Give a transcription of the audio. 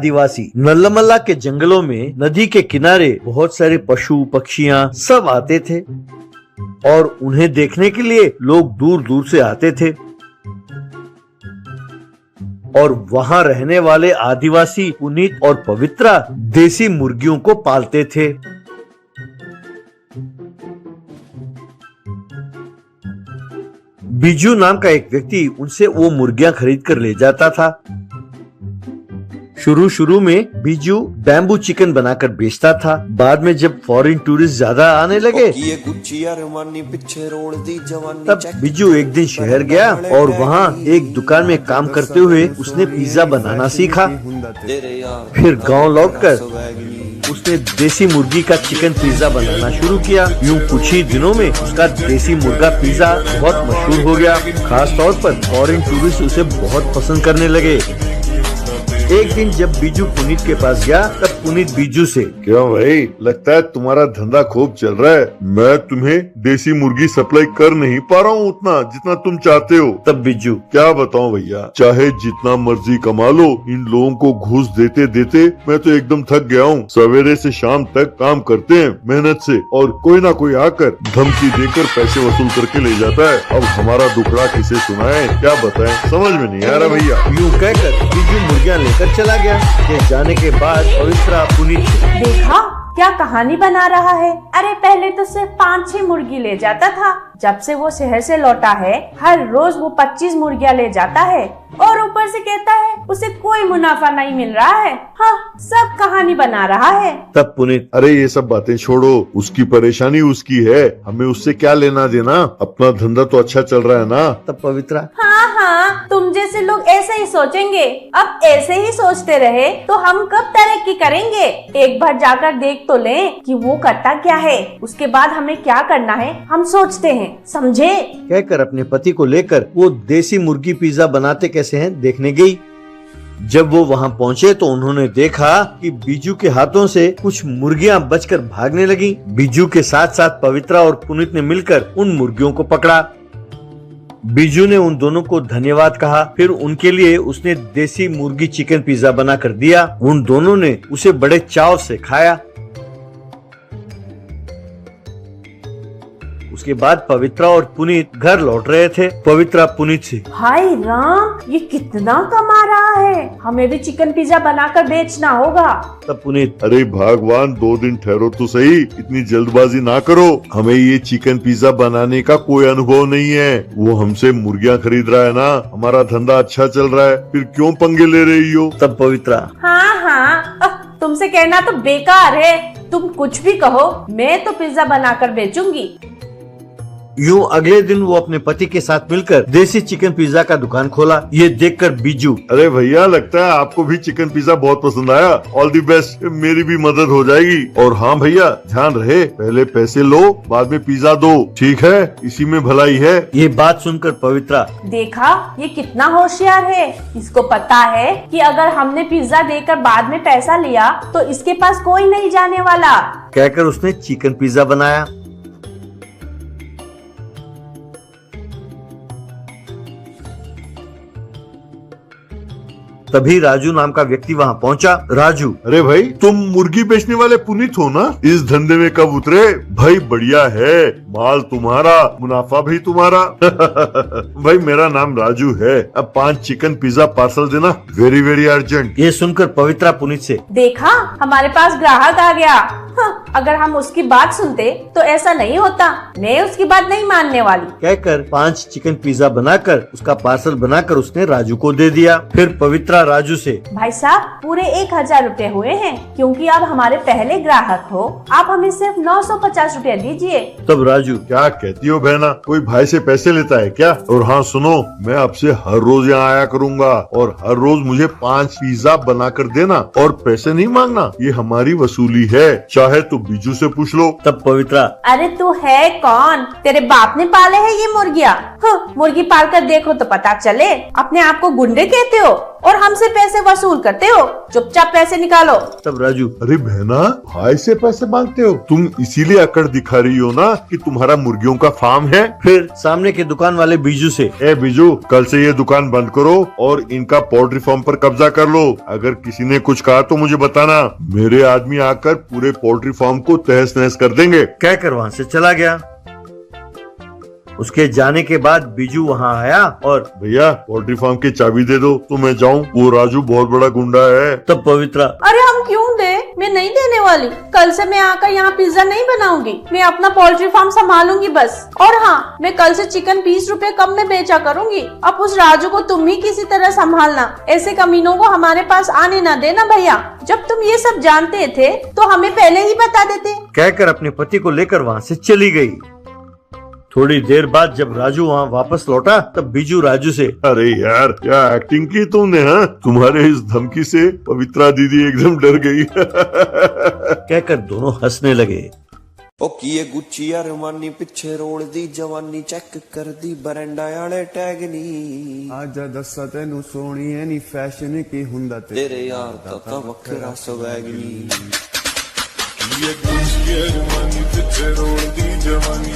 आदिवासी। नल्लमल्ला के जंगलों में नदी के किनारे बहुत सारे पशु पक्षियाँ सब आते थे और उन्हें देखने के लिए लोग दूर दूर से आते थे। और वहाँ रहने वाले आदिवासी पुनीत और पवित्रा देसी मुर्गियों को पालते थे। बिजू नाम का एक व्यक्ति उनसे वो मुर्गियां खरीद कर ले जाता था। शुरू में बिजू बैम्बू चिकन बनाकर बेचता था। बाद में जब फॉरेन टूरिस्ट ज्यादा आने लगे तब बिजू एक दिन शहर गया और वहाँ एक दुकान में काम करते हुए उसने पिज्जा बनाना सीखा। फिर गांव लौटकर उसने देसी मुर्गी का चिकन पिज्जा बनाना शुरू किया। यूं कुछ ही दिनों में उसका देसी मुर्गा पिज्जा बहुत मशहूर हो गया। खास तौर पर फॉरेन टूरिस्ट उसे बहुत पसंद करने लगे। एक दिन जब बिजू पुनीत के पास गया तब पुनीत बिजू से, क्यों भाई, लगता है तुम्हारा धंधा खूब चल रहा है। मैं तुम्हें देसी मुर्गी सप्लाई कर नहीं पा रहा हूँ उतना जितना तुम चाहते हो। तब बिजू, क्या बताऊँ भैया, चाहे जितना मर्जी कमा लो, इन लोगों को घूस देते देते मैं तो एकदम थक गया हूँ। सवेरे से शाम तक काम करते हैं मेहनत से और कोई ना कोई आकर धमकी देकर पैसे वसूल करके ले जाता है। अब हमारा दुखड़ा किसे सुनाए, क्या बताएं, समझ में नहीं आ रहा भैया। यूं कहकर बिजू मुर्गियां लेकर चला गया। ये जाने के बाद पवित्रा पुनीत से, देखा क्या कहानी बना रहा है। अरे पहले तो सिर्फ 5-6 मुर्गी ले जाता था। जब से वो शहर से लौटा है हर रोज वो 25 मुर्गियां ले जाता है और ऊपर से कहता है उसे कोई मुनाफा नहीं मिल रहा है। हाँ, सब कहानी बना रहा है। तब पुनीत, अरे ये सब बातें छोड़ो, उसकी परेशानी उसकी है, हमें उससे क्या लेना देना, अपना धंधा तो अच्छा चल रहा है ना। तब पवित्रा, हाँ, तुम जैसे लोग ऐसे ही सोचेंगे। अब ऐसे ही सोचते रहे तो हम कब तरक्की करेंगे। एक बार जाकर देख तो लें कि वो करता क्या है, उसके बाद हमें क्या करना है हम सोचते हैं, समझे। कहकर अपने पति को लेकर वो देसी मुर्गी पिज्जा बनाते कैसे हैं देखने गई। जब वो वहाँ पहुँचे तो उन्होंने देखा कि बिजू के हाथों से कुछ मुर्गियां बचकर भागने लगी। बिजू के साथ साथ पवित्रा और पुनीत ने मिलकर उन मुर्गियों को पकड़ा। बिजू ने उन दोनों को धन्यवाद कहा। फिर उनके लिए उसने देसी मुर्गी चिकन पिज्जा बना कर दिया। उन दोनों ने उसे बड़े चाव से खाया। उसके बाद पवित्रा और पुनीत घर लौट रहे थे। पवित्रा पुनीत से, हाय राम, ये कितना कमा रहा है, हमें भी चिकन पिज्जा बनाकर बेचना होगा। तब पुनीत, अरे भगवान 2 दिन ठहरो तो सही, इतनी जल्दबाजी ना करो, हमें ये चिकन पिज्जा बनाने का कोई अनुभव नहीं है। वो हमसे मुर्गियां खरीद रहा है ना, हमारा धंधा अच्छा चल रहा है, फिर क्यों पंगे ले रही हो। तब पवित्रा, हाँ, तुमसे कहना तो बेकार है, तुम कुछ भी कहो, मैं तो पिज्जा बनाकर बेचूंगी। यूं अगले दिन वो अपने पति के साथ मिलकर देसी चिकन पिज्जा का दुकान खोला। ये देखकर बिजू, अरे भैया, लगता है आपको भी चिकन पिज्जा बहुत पसंद आया, ऑल दी बेस्ट, मेरी भी मदद हो जाएगी। और हाँ भैया, ध्यान रहे, पहले पैसे लो, बाद में पिज्जा दो, ठीक है, इसी में भलाई है। ये बात सुनकर पवित्रा, देखा ये कितना होशियार है, इसको पता है कि अगर हमने पिज्जा देकर बाद में पैसा लिया तो इसके पास कोई नहीं जाने वाला। कहकर उसने चिकन पिज्जा बनाया। तभी राजू नाम का व्यक्ति वहाँ पहुँचा। राजू, अरे भाई, तुम मुर्गी बेचने वाले पुनीत हो ना, इस धंधे में कब उतरे? भाई बढ़िया है, माल तुम्हारा, मुनाफा भी तुम्हारा। भाई मेरा नाम राजू है, अब 5 चिकन पिज्जा पार्सल देना, वेरी वेरी अर्जेंट। ये सुनकर पवित्रा पुनीत से, देखा हमारे पास ग्राहक आ गया। हाँ, अगर हम उसकी बात सुनते तो ऐसा नहीं होता, मैं उसकी बात नहीं मानने वाली। कहकर 5 चिकन पिज्जा बनाकर उसका पार्सल बनाकर उसने राजू को दे दिया। फिर पवित्रा राजू से, भाई साहब पूरे 1000 रुपए हुए हैं, क्योंकि आप हमारे पहले ग्राहक हो, आप हमें सिर्फ 950 रुपया दीजिए। तब राजू, क्या कहती हो बहना, कोई भाई से पैसे लेता है क्या? और हाँ सुनो, मैं आपसे हर रोज यहाँ आया करूँगा और हर रोज मुझे 5 पिज्जा बना कर देना और पैसे नहीं मांगना, ये हमारी वसूली है। चाहे तो बीजू से पूछ लो। तब पवित्रा, अरे तू है कौन? तेरे बाप ने पाले है ये मुर्गियाँ? मुर्गी पाल कर देखो तो पता चले। अपने आप को गुंडे कहते हो और हमसे पैसे वसूल करते हो। चुपचाप पैसे निकालो। तब राजू, अरे बहना, भाई से पैसे मांगते हो? तुम इसीलिए अकड़ दिखा रही हो ना कि तुम्हारा मुर्गियों का फार्म है। फिर सामने के दुकान वाले बीजू से, ए बीजू, कल से ये दुकान बंद करो और इनका पोल्ट्री फार्म पर कब्जा कर लो। अगर किसी ने कुछ कहा तो मुझे बताना। मेरे आदमी आकर पूरे पोल्ट्री फार्म को तहस नहस कर देंगे। कहकर वहाँ से चला गया। उसके जाने के बाद बीजू वहाँ आया और, भैया पोल्ट्री फार्म की चाबी दे दो तो मैं जाऊँ। वो राजू बहुत बड़ा गुंडा है। तब पवित्रा, अरे हम क्यों दे? मैं नहीं देने वाली। कल से मैं आकर यहाँ पिज्जा नहीं बनाऊंगी। मैं अपना पोल्ट्री फार्म संभालूंगी बस। और हाँ, मैं कल से चिकन 20 रुपए कम में बेचा करूंगी। अब उस राजू को तुम ही किसी तरह संभालना। ऐसे कमीनों को हमारे पास आने न देना भैया। जब तुम ये सब जानते थे तो हमें पहले ही बता देते। कहकर अपने पति को लेकर वहाँ से चली गई। थोड़ी देर बाद जब राजू वहाँ वापस लौटा तब बीजू राजू से, अरे यार, क्या एक्टिंग की तुमने? हाँ, तुम्हारे इस धमकी से पवित्रा दीदी एकदम डर गई। कहकर दोनों हंसने लगे। ओ किए गुच्ची अरमानी पिछे रोल दी जवानी चेक कर दी बरंडा आले टैग नी आजा दस्सा तेनू सोहणीए नी फैशन की हुंदा तेरे यार दा तां वखरा स्वैग नी ये गुच्ची अरमानी पिछे रोल दी जवानी